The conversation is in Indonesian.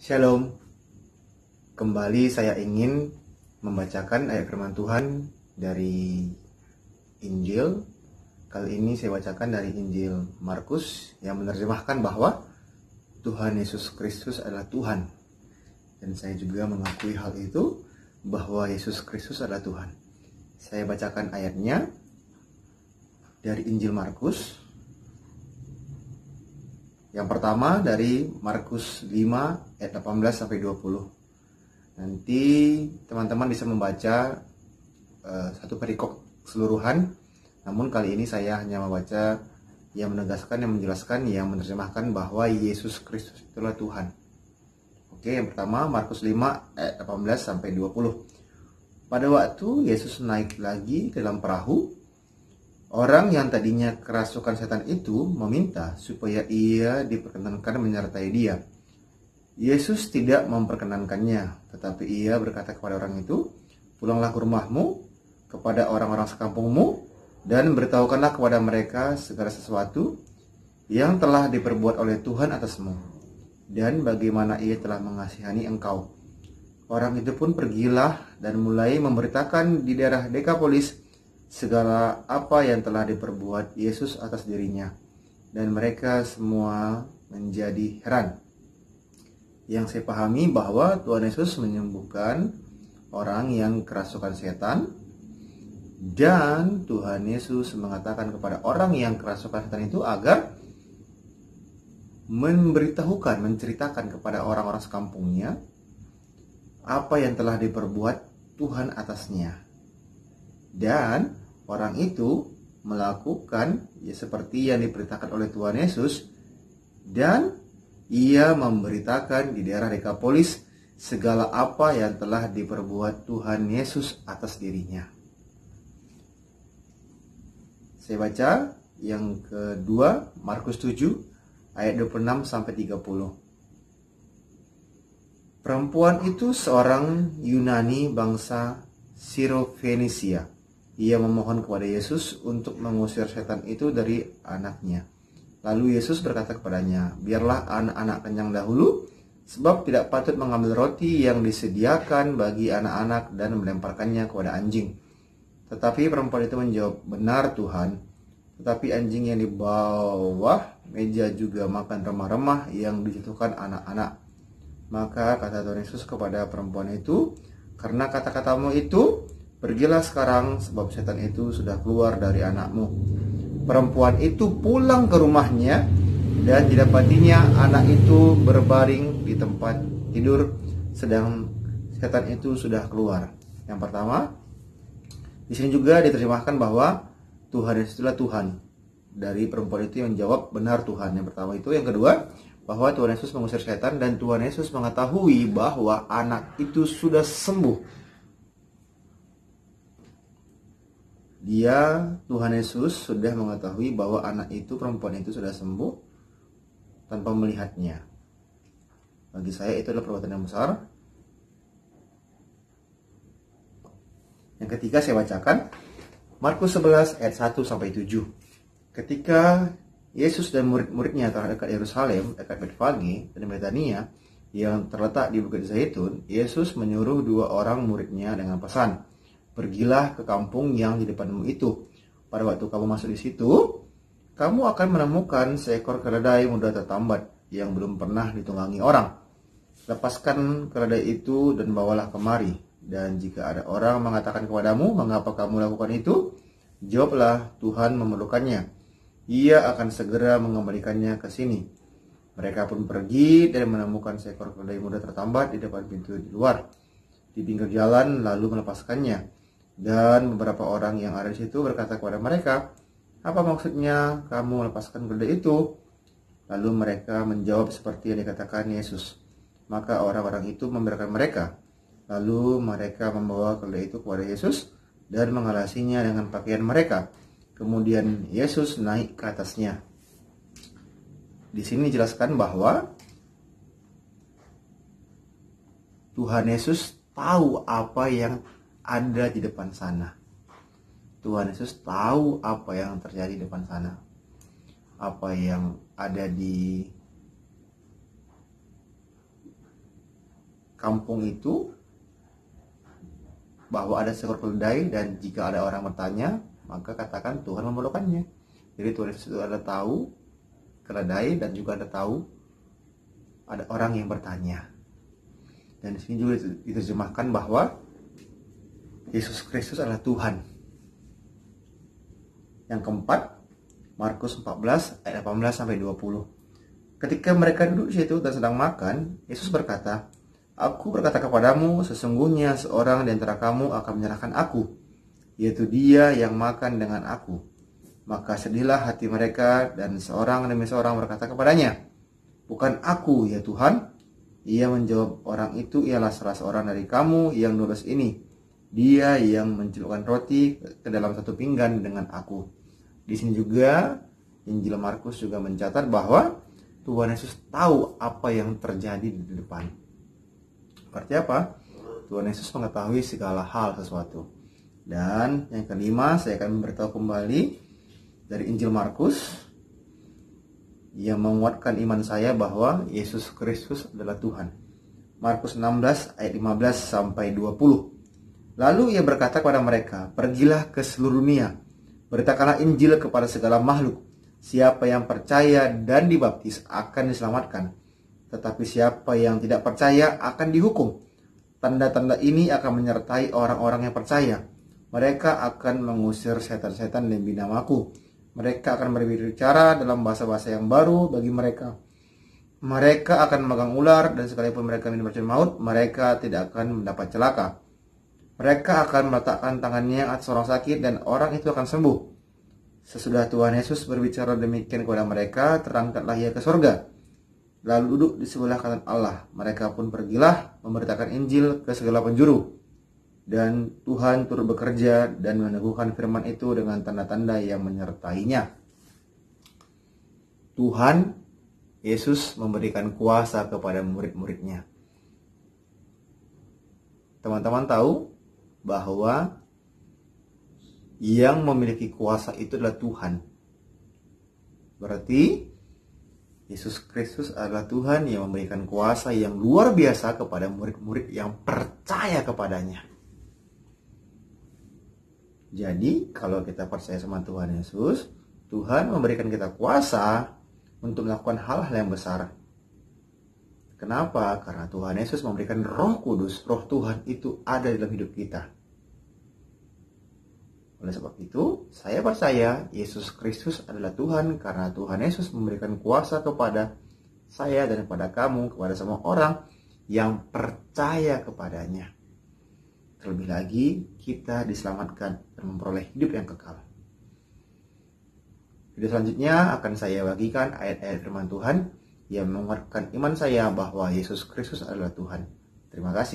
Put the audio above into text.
Shalom, kembali saya ingin membacakan ayat firman Tuhan dari Injil. Kali ini saya bacakan dari Injil Markus yang menerjemahkan bahwa Tuhan Yesus Kristus adalah Tuhan. Dan saya juga mengakui hal itu, bahwa Yesus Kristus adalah Tuhan. Saya bacakan ayatnya dari Injil Markus. Yang pertama dari Markus 5 ayat 18 sampai 20. Nanti teman-teman bisa membaca satu perikop keseluruhan. Namun kali ini saya hanya membaca yang menegaskan, yang menjelaskan, yang menerjemahkan bahwa Yesus Kristus itulah Tuhan. Oke, yang pertama Markus 5 ayat 18 sampai 20. Pada waktu Yesus naik lagi dalam perahu, orang yang tadinya kerasukan setan itu meminta supaya ia diperkenankan menyertai dia. Yesus tidak memperkenankannya, tetapi ia berkata kepada orang itu, "Pulanglah ke rumahmu, kepada orang-orang sekampungmu, dan beritahukanlah kepada mereka segala sesuatu yang telah diperbuat oleh Tuhan atasmu, dan bagaimana ia telah mengasihani engkau." Orang itu pun pergilah dan mulai memberitakan di daerah Dekapolis segala apa yang telah diperbuat Yesus atas dirinya, dan mereka semua menjadi heran. Yang saya pahami bahwa Tuhan Yesus menyembuhkan orang yang kerasukan setan, dan Tuhan Yesus mengatakan kepada orang yang kerasukan setan itu agar memberitahukan, menceritakan kepada orang-orang sekampungnya apa yang telah diperbuat Tuhan atasnya. Dan orang itu melakukan seperti yang diperintahkan oleh Tuhan Yesus, dan ia memberitakan di daerah Dekapolis segala apa yang telah diperbuat Tuhan Yesus atas dirinya. Saya baca yang kedua, Markus 7 ayat 26 sampai 30. Perempuan itu seorang Yunani bangsa Sirofenisia. Ia memohon kepada Yesus untuk mengusir setan itu dari anaknya. Lalu Yesus berkata kepadanya, "Biarlah anak-anak kenyang dahulu, sebab tidak patut mengambil roti yang disediakan bagi anak-anak dan melemparkannya kepada anjing." Tetapi perempuan itu menjawab, "Benar Tuhan, tetapi anjing yang di bawah meja juga makan remah-remah yang dijatuhkan anak-anak." Maka kata Tuhan Yesus kepada perempuan itu, "Karena kata-katamu itu, pergilah sekarang, sebab setan itu sudah keluar dari anakmu." Perempuan itu pulang ke rumahnya, dan didapatinya anak itu berbaring di tempat tidur, sedang setan itu sudah keluar. Yang pertama, di sini juga diterjemahkan bahwa Tuhan Yesus adalah Tuhan. Dari perempuan itu yang menjawab, "Benar Tuhan." Yang pertama itu. Yang kedua, bahwa Tuhan Yesus mengusir setan, dan Tuhan Yesus mengetahui bahwa anak itu sudah sembuh. Tuhan Yesus sudah mengetahui bahwa anak itu, perempuan itu sudah sembuh tanpa melihatnya. Bagi saya itu adalah perbuatan yang besar. Yang ketiga saya bacakan Markus 11 ayat 1 sampai 7. Ketika Yesus dan murid-muridnya telah dekat Yerusalem, dekat Betfage dan Betania yang terletak di Bukit Zaitun, Yesus menyuruh 2 orang muridnya dengan pesan, "Pergilah ke kampung yang di depanmu itu. Pada waktu kamu masuk di situ, kamu akan menemukan seekor keledai muda tertambat yang belum pernah ditunggangi orang. Lepaskan keledai itu dan bawalah kemari. Dan jika ada orang mengatakan kepadamu, 'Mengapa kamu lakukan itu?' jawablah, 'Tuhan memerlukannya. Ia akan segera mengembalikannya ke sini.' Mereka pun pergi dan menemukan seekor keledai muda tertambat di depan pintu di luar, di pinggir jalan, lalu melepaskannya. Dan beberapa orang yang ada di situ berkata kepada mereka, 'Apa maksudnya kamu melepaskan keledai itu?' Lalu mereka menjawab seperti yang dikatakan Yesus. Maka orang-orang itu membiarkan mereka. Lalu mereka membawa keledai itu kepada Yesus dan mengalasinya dengan pakaian mereka. Kemudian Yesus naik ke atasnya. Di sini dijelaskan bahwa Tuhan Yesus tahu apa yang ada di depan sana. Tuhan Yesus tahu apa yang terjadi di depan sana. Apa yang ada di kampung itu bahwa ada seekor keledai, dan jika ada orang bertanya, maka katakan Tuhan memerlukannya. Jadi Tuhan Yesus itu ada tahu keledai, dan juga ada tahu ada orang yang bertanya. Dan di sini juga diterjemahkan bahwa Yesus Kristus adalah Tuhan. Yang keempat, Markus 14 ayat 18 sampai 20. Ketika mereka duduk di situ dan sedang makan, Yesus berkata, "Aku berkata kepadamu, sesungguhnya seorang di antara kamu akan menyerahkan aku, yaitu dia yang makan dengan aku." Maka sedihlah hati mereka, dan seorang demi seorang berkata kepadanya, "Bukan aku, ya Tuhan." Ia menjawab, "Orang itu ialah salah seorang dari kamu yang lulus ini. Dia yang mencelupkan roti ke dalam satu pinggan dengan aku." Di sini juga Injil Markus juga mencatat bahwa Tuhan Yesus tahu apa yang terjadi di depan. Berarti apa? Tuhan Yesus mengetahui segala hal sesuatu. Dan yang kelima, saya akan memberitahu kembali dari Injil Markus yang menguatkan iman saya bahwa Yesus Kristus adalah Tuhan. Markus 16 ayat 15 sampai 20. Lalu ia berkata kepada mereka, "Pergilah ke seluruh dunia, beritakanlah Injil kepada segala makhluk. Siapa yang percaya dan dibaptis akan diselamatkan, tetapi siapa yang tidak percaya akan dihukum. Tanda-tanda ini akan menyertai orang-orang yang percaya. Mereka akan mengusir setan-setan demi namaku. Mereka akan berbicara dalam bahasa-bahasa yang baru bagi mereka. Mereka akan memegang ular, dan sekalipun mereka minum racun maut, mereka tidak akan mendapat celaka. Mereka akan meletakkan tangannya atas orang sakit, dan orang itu akan sembuh." Sesudah Tuhan Yesus berbicara demikian kepada mereka, terangkatlah ia ke surga, lalu duduk di sebelah kanan Allah. Mereka pun pergilah memberitakan Injil ke segala penjuru. Dan Tuhan turut bekerja dan meneguhkan firman itu dengan tanda-tanda yang menyertainya. Tuhan Yesus memberikan kuasa kepada murid-muridnya. Teman-teman tahu bahwa yang memiliki kuasa itu adalah Tuhan. Berarti Yesus Kristus adalah Tuhan yang memberikan kuasa yang luar biasa kepada murid-murid yang percaya kepadanya. Jadi kalau kita percaya sama Tuhan Yesus, Tuhan memberikan kita kuasa untuk melakukan hal-hal yang besar. Kenapa? Karena Tuhan Yesus memberikan Roh Kudus. Roh Tuhan itu ada dalam hidup kita. Oleh sebab itu, saya percaya Yesus Kristus adalah Tuhan karena Tuhan Yesus memberikan kuasa kepada saya dan kepada kamu, kepada semua orang yang percaya kepadanya. Terlebih lagi, kita diselamatkan dan memperoleh hidup yang kekal. Video selanjutnya akan saya bagikan ayat-ayat firman Tuhan yang menguatkan iman saya bahwa Yesus Kristus adalah Tuhan. Terima kasih.